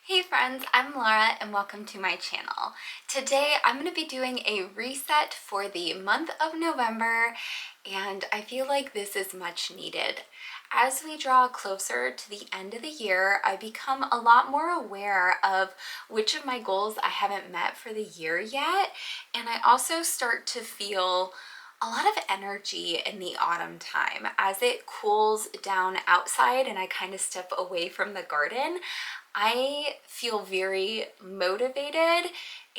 Hey friends, I'm Laura and welcome to my channel. Today I'm going to be doing a reset for the month of November, and I feel like this is much needed. As we draw closer to the end of the year, I become a lot more aware of which of my goals I haven't met for the year yet, and I also start to feel a lot of energy in the autumn time. As it cools down outside and I kind of step away from the garden, I feel very motivated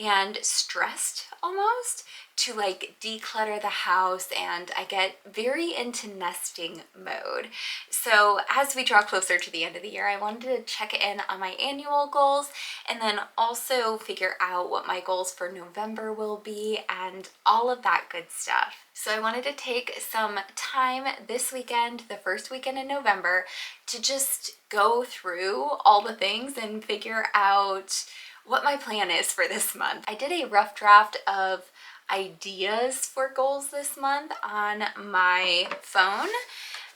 and stressed almost to like declutter the house, and I get very into nesting mode. So as we draw closer to the end of the year, I wanted to check in on my annual goals and then also figure out what my goals for November will be and all of that good stuff. So I wanted to take some time this weekend, the first weekend in November, to just go through all the things and figure out what my plan is for this month. I did a rough draft of ideas for goals this month on my phone,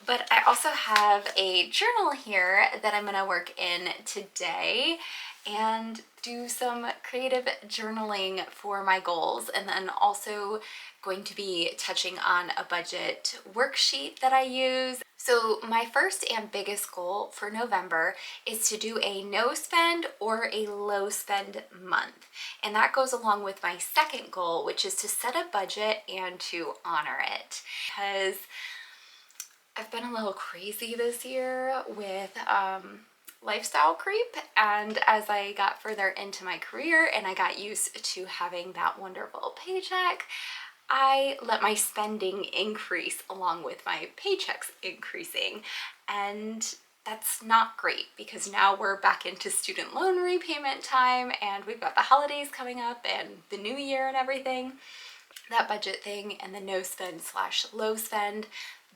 but I also have a journal here that I'm gonna work in today and do some creative journaling for my goals, and then also going to be touching on a budget worksheet that I use. So my first and biggest goal for November is to do a no spend or a low spend month. And that goes along with my second goal, which is to set a budget and to honor it. Because I've been a little crazy this year with lifestyle creep, and as I got further into my career and I got used to having that wonderful paycheck, I let my spending increase along with my paychecks increasing, and that's not great because now we're back into student loan repayment time and we've got the holidays coming up and the new year and everything. That budget thing and the no spend slash low spend,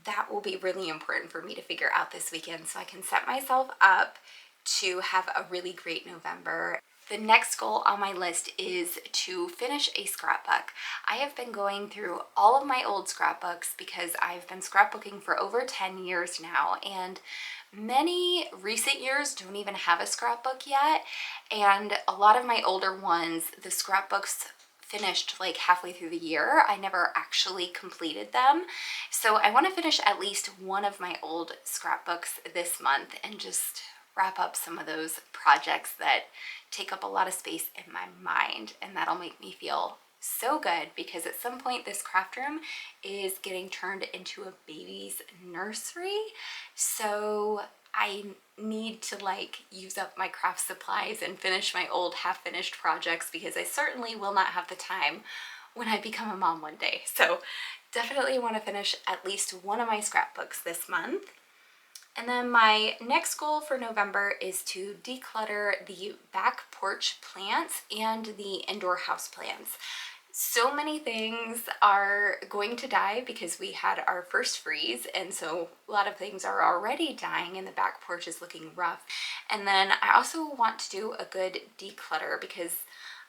that will be really important for me to figure out this weekend so I can set myself up to have a really great November. The next goal on my list is to finish a scrapbook. I have been going through all of my old scrapbooks because I've been scrapbooking for over 10 years now, and many recent years don't even have a scrapbook yet, and a lot of my older ones, the scrapbooks finished like halfway through the year. I never actually completed them. So I want to finish at least one of my old scrapbooks this month and just wrap up some of those projects that take up a lot of space in my mind, and that'll make me feel so good because at some point this craft room is getting turned into a baby's nursery. So I need to like use up my craft supplies and finish my old half-finished projects because I certainly will not have the time when I become a mom one day. So definitely want to finish at least one of my scrapbooks this month. And then my next goal for November is to declutter the back porch plants and the indoor house plants. So many things are going to die because we had our first freeze, and so a lot of things are already dying and the back porch is looking rough. And then I also want to do a good declutter because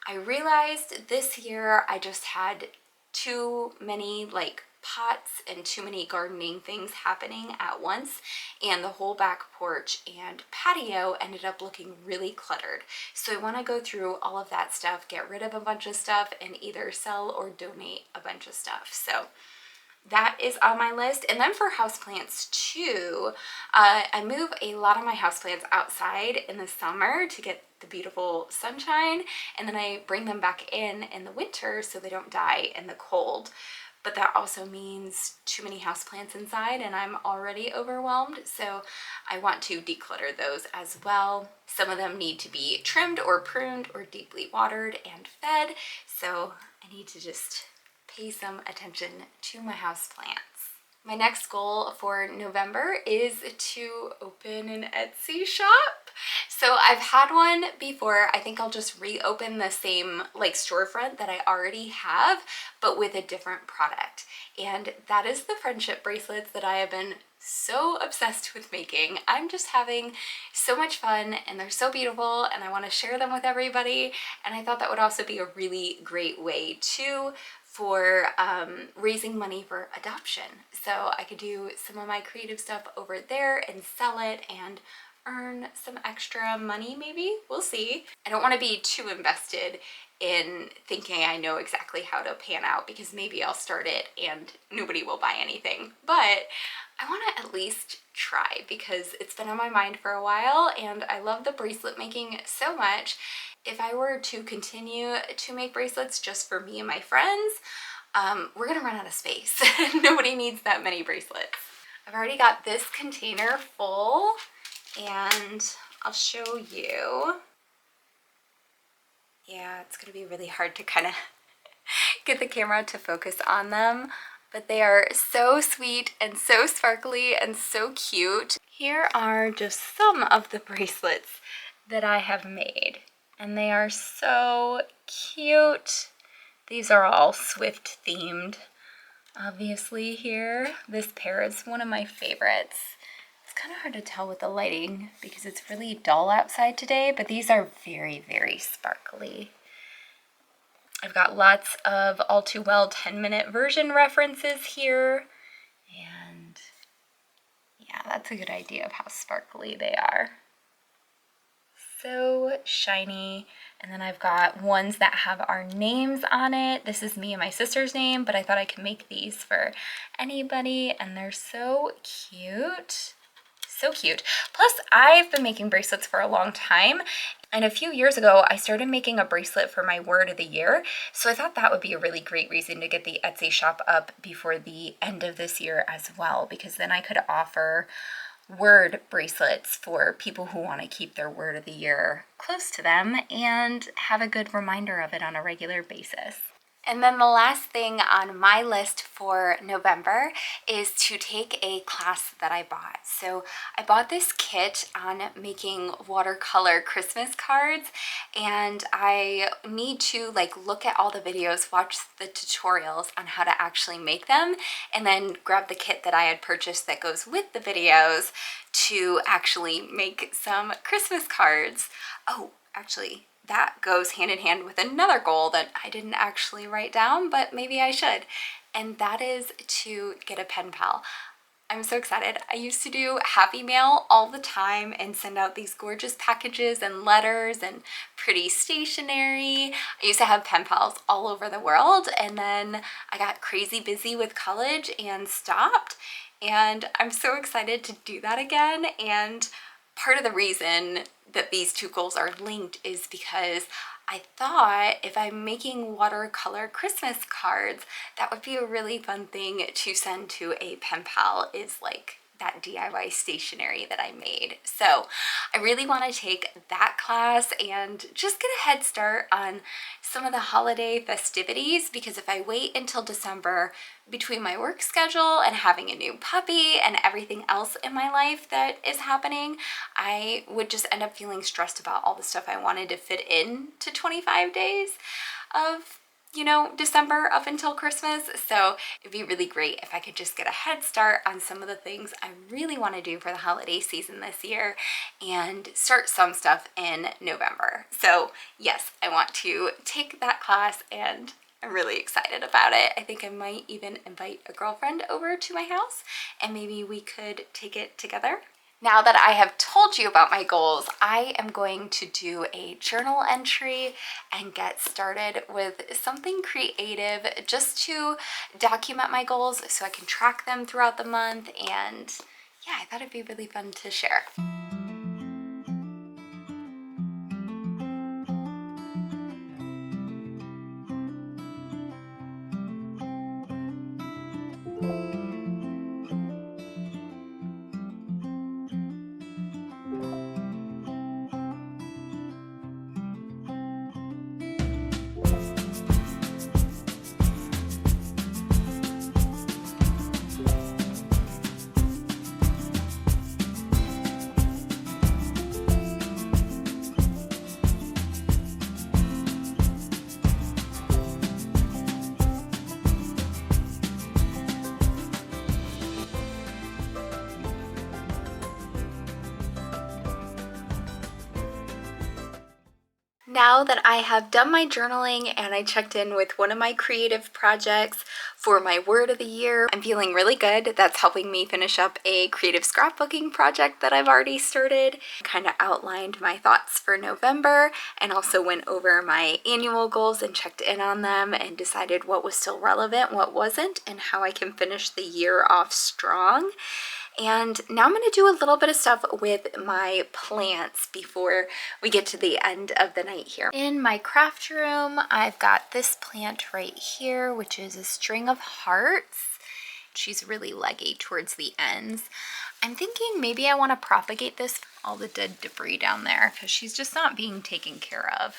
I realized this year I just had too many like pots and too many gardening things happening at once, and the whole back porch and patio ended up looking really cluttered. So I want to go through all of that stuff, get rid of a bunch of stuff, and either sell or donate a bunch of stuff. So that is on my list. And then for houseplants too, I move a lot of my houseplants outside in the summer to get the beautiful sunshine, and then I bring them back in the winter so they don't die in the cold. But that also means too many houseplants inside and I'm already overwhelmed, so I want to declutter those as well. Some of them need to be trimmed or pruned or deeply watered and fed, so I need to just pay some attention to my houseplants. My next goal for November is to open an Etsy shop. So I've had one before. I think I'll just reopen the same like storefront that I already have, but with a different product. And that is the friendship bracelets that I have been so obsessed with making. I'm just having so much fun and they're so beautiful and I want to share them with everybody. And I thought that would also be a really great way to for raising money for adoption. So I could do some of my creative stuff over there and sell it and earn some extra money maybe. We'll see. I don't want to be too invested in thinking I know exactly how to pan out, because maybe I'll start it and nobody will buy anything. But I want to at least try, because it's been on my mind for a while and I love the bracelet making so much. If I were to continue to make bracelets just for me and my friends, we're gonna run out of space. Nobody needs that many bracelets. I've already got this container full and I'll show you. Yeah, it's gonna be really hard to kind of get the camera to focus on them, but they are so sweet and so sparkly and so cute. Here are just some of the bracelets that I have made, and they are so cute. These are all Swift themed, obviously. Here, this pair is one of my favorites. It's kind of hard to tell with the lighting because it's really dull outside today, but these are very, very sparkly. I've got lots of All Too Well 10-minute version references here, and yeah, that's a good idea of how sparkly they are. So shiny. And then I've got ones that have our names on it. This is me and my sister's name, but I thought I could make these for anybody, and they're so cute. So cute. Plus, I've been making bracelets for a long time, and a few years ago, I started making a bracelet for my word of the year. So I thought that would be a really great reason to get the Etsy shop up before the end of this year as well, because then I could offer word bracelets for people who want to keep their word of the year close to them and have a good reminder of it on a regular basis. And then the last thing on my list for November is to take a class that I bought. So I bought this kit on making watercolor Christmas cards, and I need to look at all the videos, watch the tutorials on how to actually make them, and then grab the kit that I had purchased that goes with the videos to actually make some Christmas cards. Oh, actually, that goes hand in hand with another goal that I didn't actually write down, but maybe I should. And that is to get a pen pal. I'm so excited. I used to do Happy Mail all the time and send out these gorgeous packages and letters and pretty stationery. I used to have pen pals all over the world, and then I got crazy busy with college and stopped. And I'm so excited to do that again. And part of the reason that these two goals are linked is because I thought if I'm making watercolor Christmas cards, that would be a really fun thing to send to a pen pal, is that DIY stationery that I made. So I really want to take that class and just get a head start on some of the holiday festivities, because if I wait until December, between my work schedule and having a new puppy and everything else in my life that is happening, I would just end up feeling stressed about all the stuff I wanted to fit in to 25 days of December up until Christmas. So it'd be really great if I could just get a head start on some of the things I really want to do for the holiday season this year and start some stuff in November. So yes, I want to take that class and I'm really excited about it. I think I might even invite a girlfriend over to my house and maybe we could take it together. Now that I have told you about my goals, I am going to do a journal entry and get started with something creative just to document my goals so I can track them throughout the month. And yeah, I thought it'd be really fun to share. Now that I have done my journaling and I checked in with one of my creative projects for my word of the year, I'm feeling really good. That's helping me finish up a creative scrapbooking project that I've already started. Kind of outlined my thoughts for November and also went over my annual goals and checked in on them and decided what was still relevant, what wasn't, and how I can finish the year off strong. And now I'm going to do a little bit of stuff with my plants before we get to the end of the night here. In my craft room, I've got this plant right here, which is a string of hearts. She's really leggy towards the ends. I'm thinking maybe I want to propagate this, all the dead debris down there, because she's just not being taken care of.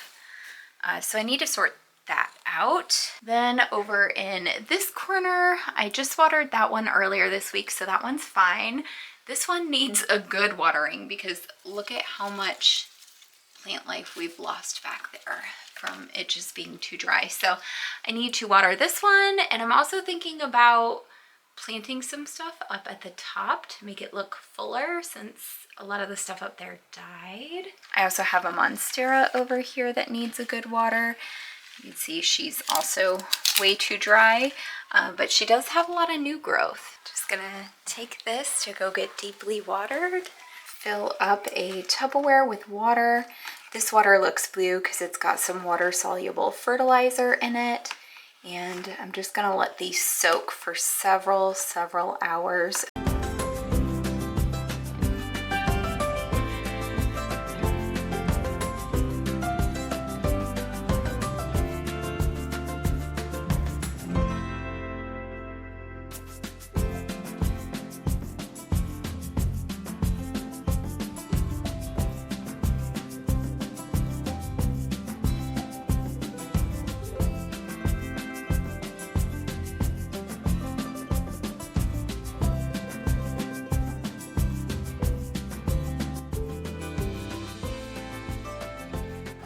So I need to sort that out. Then over in this corner, I just watered that one earlier this week, so that one's fine. This one needs a good watering because look at how much plant life we've lost back there from it just being too dry. So I need to water this one, and I'm also thinking about planting some stuff up at the top to make it look fuller since a lot of the stuff up there died. I also have a monstera over here that needs a good water. You can see she's also way too dry, but she does have a lot of new growth. Just gonna take this to go get deeply watered. Fill up a Tupperware with water. This water looks blue because it's got some water-soluble fertilizer in it. And I'm just gonna let these soak for several hours.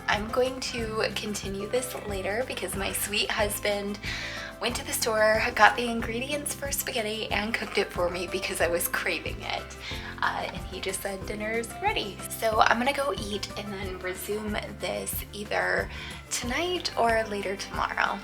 I'm going to continue this later because my sweet husband went to the store, got the ingredients for spaghetti, and cooked it for me because I was craving it. And he just said dinner's ready. So I'm gonna go eat and then resume this either tonight or later tomorrow.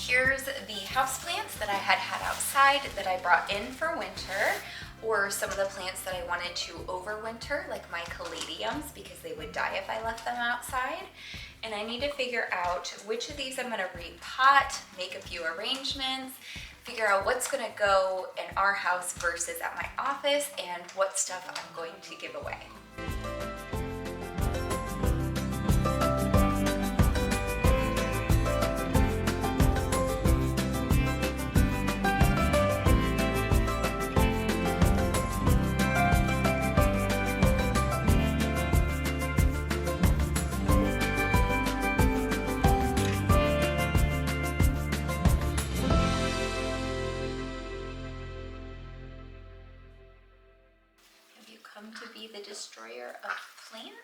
Here's the houseplants that I had outside that I brought in for winter, or some of the plants that I wanted to overwinter, like my caladiums, because they would die if I left them outside. And I need to figure out which of these I'm gonna repot, make a few arrangements, figure out what's gonna go in our house versus at my office, and what stuff I'm going to give away. Come to be the destroyer of plants?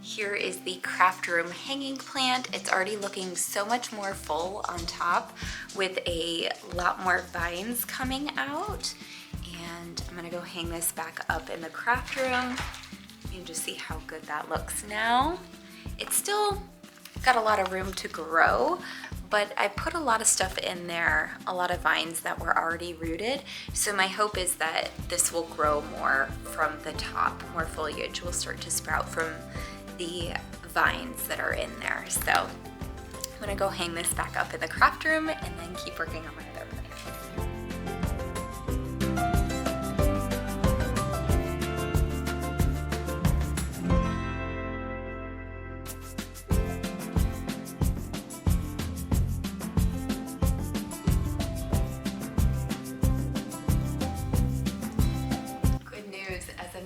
Here is the craft room hanging plant. It's already looking so much more full on top with a lot more vines coming out. And I'm gonna go hang this back up in the craft room. You can just see how good that looks now. It's still got a lot of room to grow, but I put a lot of stuff in there, a lot of vines that were already rooted. So my hope is that this will grow more from the top, more foliage will start to sprout from the vines that are in there. So I'm gonna go hang this back up in the craft room and then keep working on my other plants.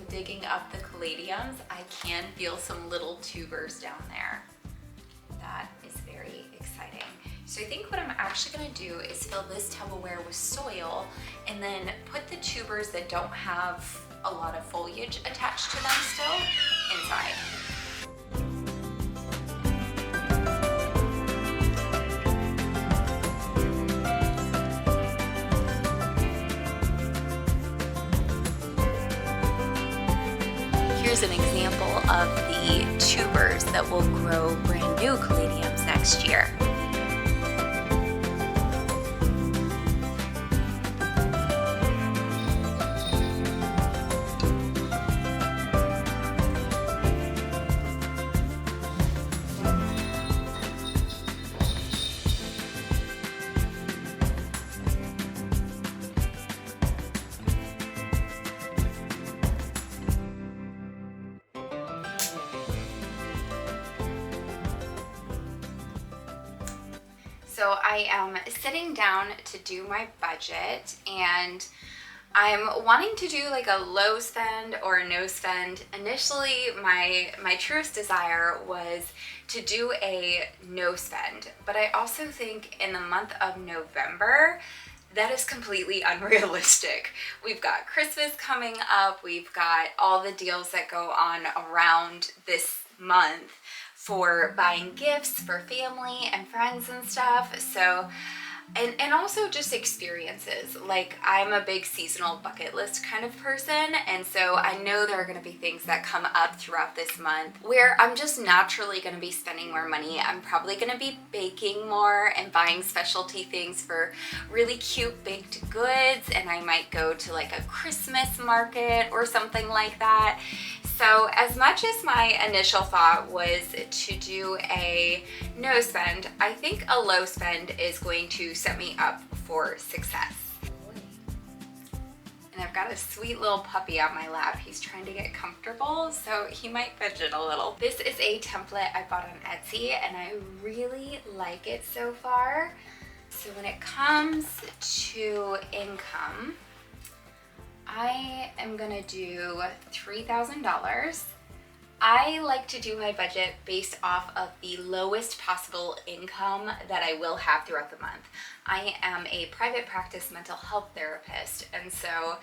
Digging up the caladiums, I can feel some little tubers down there. That is very exciting. So I think what I'm actually gonna do is fill this Tupperware with soil and then put the tubers that don't have a lot of foliage attached to them still inside. Here's an example of the tubers that will grow brand new caladiums next year. So I am sitting down to do my budget, and I'm wanting to do like a low spend or a no spend. Initially, my truest desire was to do a no spend, but I also think in the month of November, that is completely unrealistic. We've got Christmas coming up, we've got all the deals that go on around this month for buying gifts for family and friends and stuff. So, and also just experiences. Like, I'm a big seasonal bucket list kind of person, and so I know there are going to be things that come up throughout this month where I'm just naturally going to be spending more money. I'm probably going to be baking more and buying specialty things for really cute baked goods, and I might go to like a Christmas market or something like that. So as much as my initial thought was to do a no spend, I think a low spend is going to set me up for success. And I've got a sweet little puppy on my lap. He's trying to get comfortable, so he might fidget a little. This is a template I bought on Etsy, and I really like it so far. So when it comes to income, I am gonna do $3,000. I like to do my budget based off of the lowest possible income that I will have throughout the month. I am a private practice mental health therapist, and so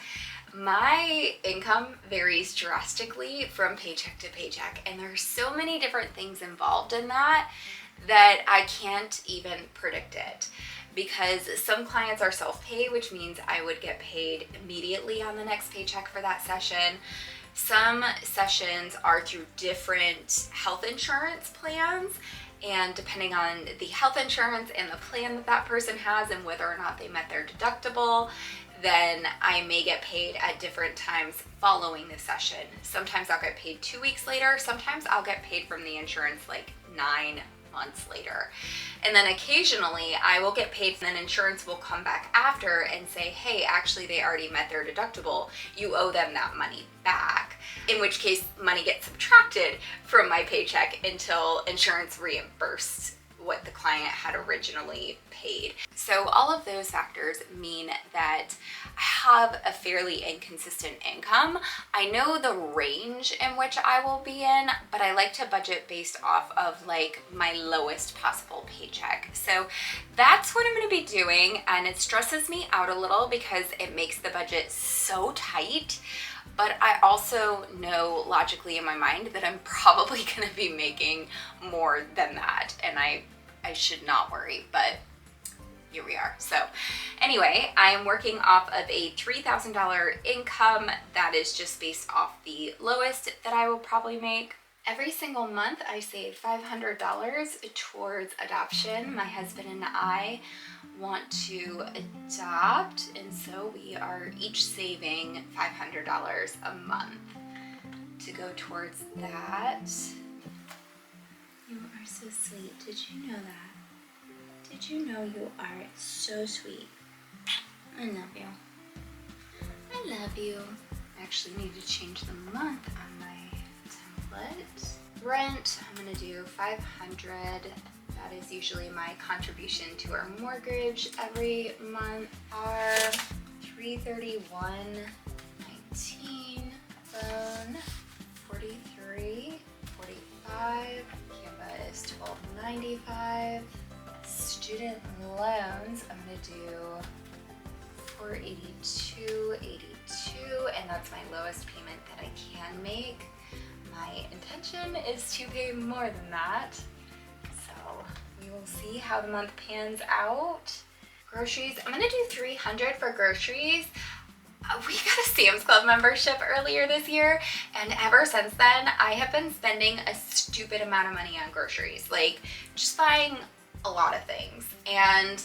my income varies drastically from paycheck to paycheck, and there's so many different things involved in that I can't even predict it. Because some clients are self-pay, which means I would get paid immediately on the next paycheck for that session. Some sessions are through different health insurance plans, and depending on the health insurance and the plan that that person has and whether or not they met their deductible, then I may get paid at different times following the session. Sometimes I'll get paid 2 weeks later, sometimes I'll get paid from the insurance like 9 months later. And then occasionally I will get paid, and then insurance will come back after and say, hey, actually they already met their deductible, you owe them that money back. In which case money gets subtracted from my paycheck until insurance reimbursed what the client had originally paid. So all of those factors mean that I have a fairly inconsistent income. I know the range in which I will be in, but I like to budget based off of like my lowest possible paycheck. So that's what I'm gonna be doing, and it stresses me out a little because it makes the budget so tight. But I also know logically in my mind that I'm probably gonna be making more than that, and I should not worry, but here we are. So anyway, I am working off of a $3,000 income that is just based off the lowest that I will probably make. Every single month I save $500 towards adoption. My husband and I want to adopt, and so we are each saving $500 a month to go towards that. You are so sweet. Did you know that? Did you know you are so sweet? I love you. I love you. I actually need to change the month on my template. Rent, I'm gonna do $500. That is usually my contribution to our mortgage every month. Our $331.19, phone $43.45, Canva is $12.95, student loans, I'm gonna do $482.82, and that's my lowest payment that I can make. My intention is to pay more than that, so we will see how the month pans out. Groceries, I'm gonna do $300 for groceries. We got a Sam's Club membership earlier this year, and ever since then I have been spending a stupid amount of money on groceries, like just buying a lot of things. And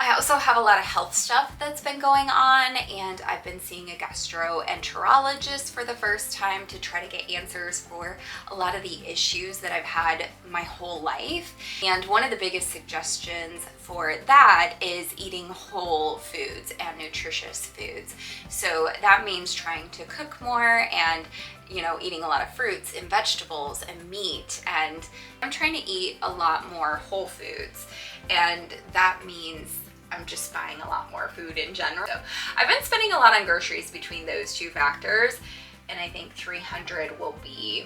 I also have a lot of health stuff that's been going on, and I've been seeing a gastroenterologist for the first time to try to get answers for a lot of the issues that I've had my whole life. And one of the biggest suggestions for that is eating whole foods and nutritious foods. So that means trying to cook more and eating a lot of fruits and vegetables and meat, and I'm trying to eat a lot more whole foods, and that means I'm just buying a lot more food in general. So I've been spending a lot on groceries between those two factors, and I think $300 will be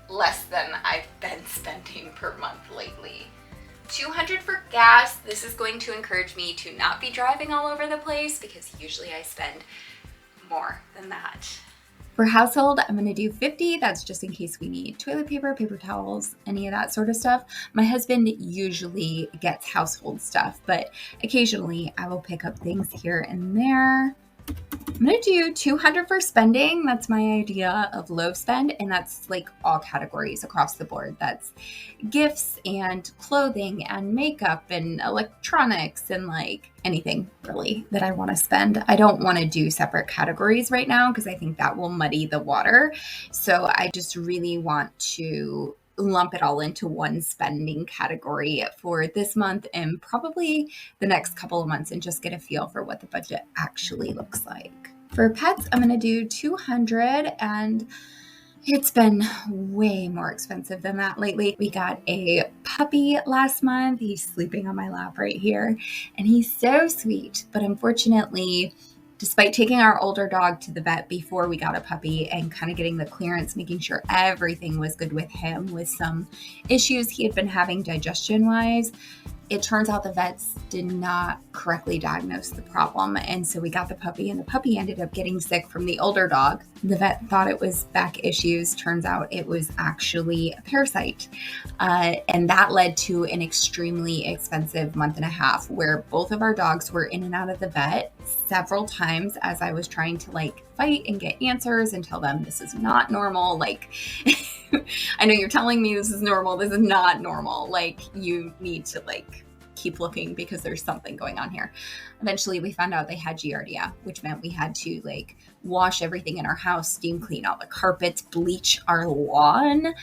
less than I've been spending per month lately. $200 for gas. This is going to encourage me to not be driving all over the place, because usually I spend more than that. For household, I'm gonna do $50. That's just in case we need toilet paper, paper towels, any of that sort of stuff. My husband usually gets household stuff, but occasionally I will pick up things here and there. I'm gonna do $200 for spending. That's my idea of low spend, and that's like all categories across the board. That's gifts and clothing and makeup and electronics and like anything really that I want to spend. I don't want to do separate categories right now because I think that will muddy the water. So I just really want to lump it all into one spending category for this month and probably the next couple of months, and just get a feel for what the budget actually looks like. For pets, I'm going to do $200, and it's been way more expensive than that lately. We got a puppy last month. He's sleeping on my lap right here, and he's so sweet. But unfortunately, despite taking our older dog to the vet before we got a puppy and kind of getting the clearance, making sure everything was good with him with some issues he had been having digestion-wise, it turns out the vets did not correctly diagnose the problem. And so we got the puppy, and the puppy ended up getting sick from the older dog. The vet thought it was back issues. Turns out it was actually a parasite. And that led to an extremely expensive month and a half where both of our dogs were in and out of the vet several times as I was trying to fight and get answers and tell them this is not normal. I know you're telling me this is normal. This is not normal. You need to keep looking because there's something going on here. Eventually we found out they had Giardia, which meant we had to wash everything in our house, steam clean all the carpets, bleach our lawn,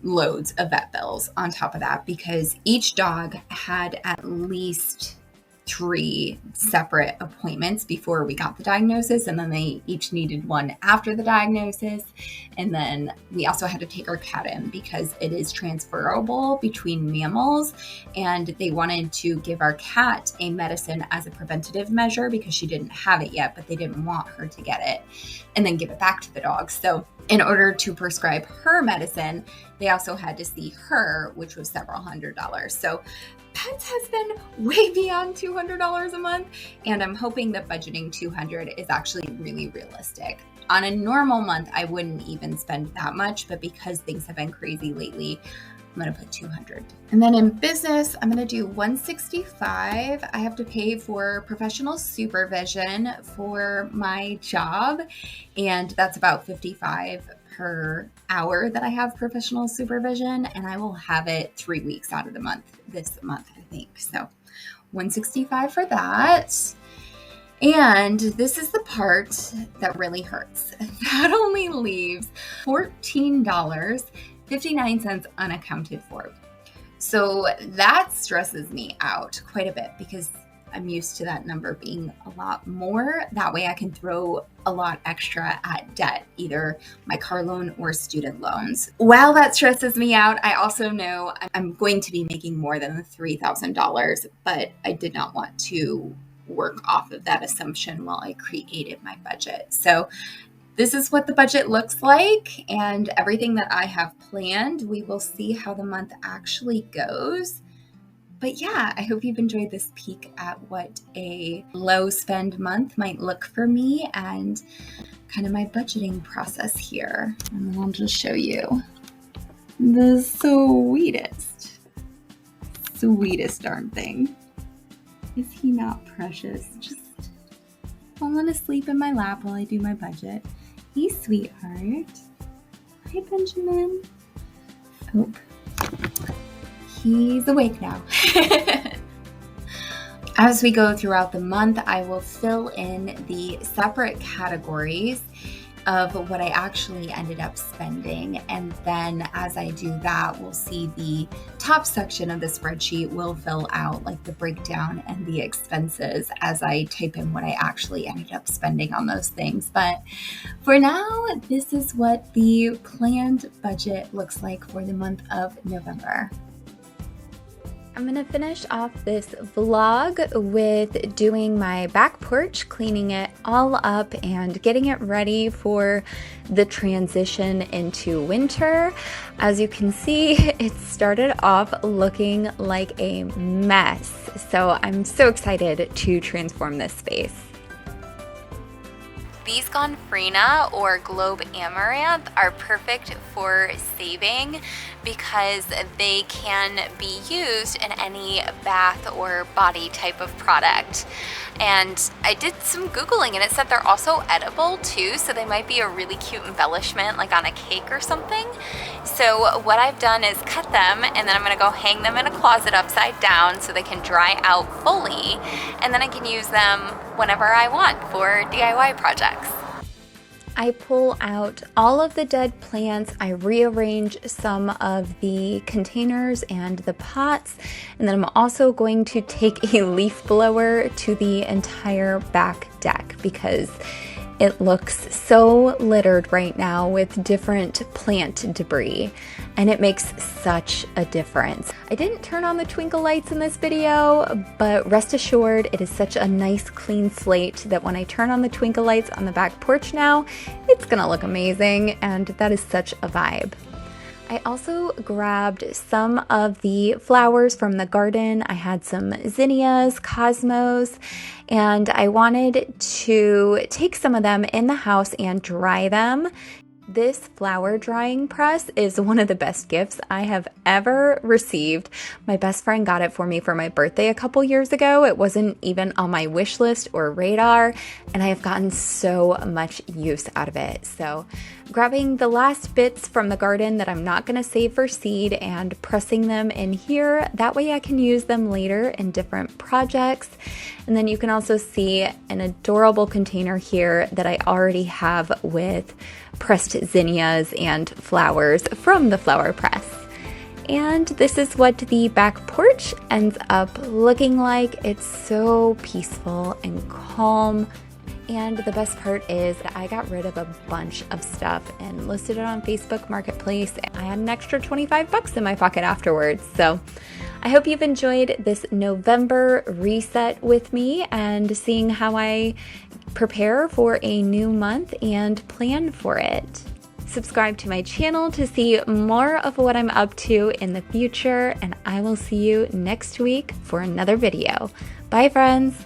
loads of vet bills on top of that, because each dog had at least 3 separate appointments before we got the diagnosis, and then they each needed one after the diagnosis. And then we also had to take our cat in because it is transferable between mammals, and they wanted to give our cat a medicine as a preventative measure because she didn't have it yet, but they didn't want her to get it and then give it back to the dog. So in order to prescribe her medicine, they also had to see her, which was several $100s. So pets has been way beyond $200 a month, and I'm hoping that budgeting $200 is actually really realistic. On a normal month, I wouldn't even spend that much, but because things have been crazy lately, I'm going to put $200. And then in business, I'm going to do $165. I have to pay for professional supervision for my job, and that's about $55 per hour that I have professional supervision, and I will have it 3 weeks out of the month this month, I think. So $165 for that. And this is the part that really hurts. That only leaves $14.59 unaccounted for. So that stresses me out quite a bit because I'm used to that number being a lot more. That way I can throw a lot extra at debt, either my car loan or student loans. While that stresses me out, I also know I'm going to be making more than the $3,000, but I did not want to work off of that assumption while I created my budget. So this is what the budget looks like, and everything that I have planned. We will see how the month actually goes. But yeah, I hope you've enjoyed this peek at what a low spend month might look for me and kind of my budgeting process here. And then I'll just show you the sweetest darn thing. Is he not precious? Just falling asleep in my lap while I do my budget. Hey, sweetheart. Hi, Benjamin. Oh, he's awake now. As we go throughout the month, I will fill in the separate categories of what I actually ended up spending. And then as I do that, we'll see the top section of the spreadsheet will fill out like the breakdown and the expenses as I type in what I actually ended up spending on those things. But for now, this is what the planned budget looks like for the month of November. I'm gonna finish off this vlog with doing my back porch, cleaning it all up and getting it ready for the transition into winter. As you can see, it started off looking like a mess. So I'm so excited to transform this space. These Gonfrina or Globe Amaranth are perfect for saving because they can be used in any bath or body type of product. And I did some Googling and it said they're also edible too, so they might be a really cute embellishment like on a cake or something. So what I've done is cut them and then I'm gonna go hang them in a closet upside down so they can dry out fully, and then I can use them whenever I want for DIY projects. I pull out all of the dead plants, I rearrange some of the containers and the pots, and then I'm also going to take a leaf blower to the entire back deck because it looks so littered right now with different plant debris, and it makes such a difference. I didn't turn on the twinkle lights in this video, but rest assured it is such a nice clean slate that when I turn on the twinkle lights on the back porch now, it's gonna look amazing, and that is such a vibe. I also grabbed some of the flowers from the garden. I had some zinnias, cosmos, and I wanted to take some of them in the house and dry them. This flower drying press is one of the best gifts I have ever received. My best friend got it for me for my birthday a couple years ago. It wasn't even on my wish list or radar, and I have gotten so much use out of it. So grabbing the last bits from the garden that I'm not going to save for seed and pressing them in here. That way I can use them later in different projects. And then you can also see an adorable container here that I already have with pressed zinnias and flowers from the flower press. And this is what the back porch ends up looking like. It's so peaceful and calm. And the best part is that I got rid of a bunch of stuff and listed it on Facebook Marketplace. I had an extra 25 bucks in my pocket afterwards. So I hope you've enjoyed this November reset with me and seeing how I prepare for a new month and plan for it. Subscribe to my channel to see more of what I'm up to in the future, and I will see you next week for another video. Bye, friends.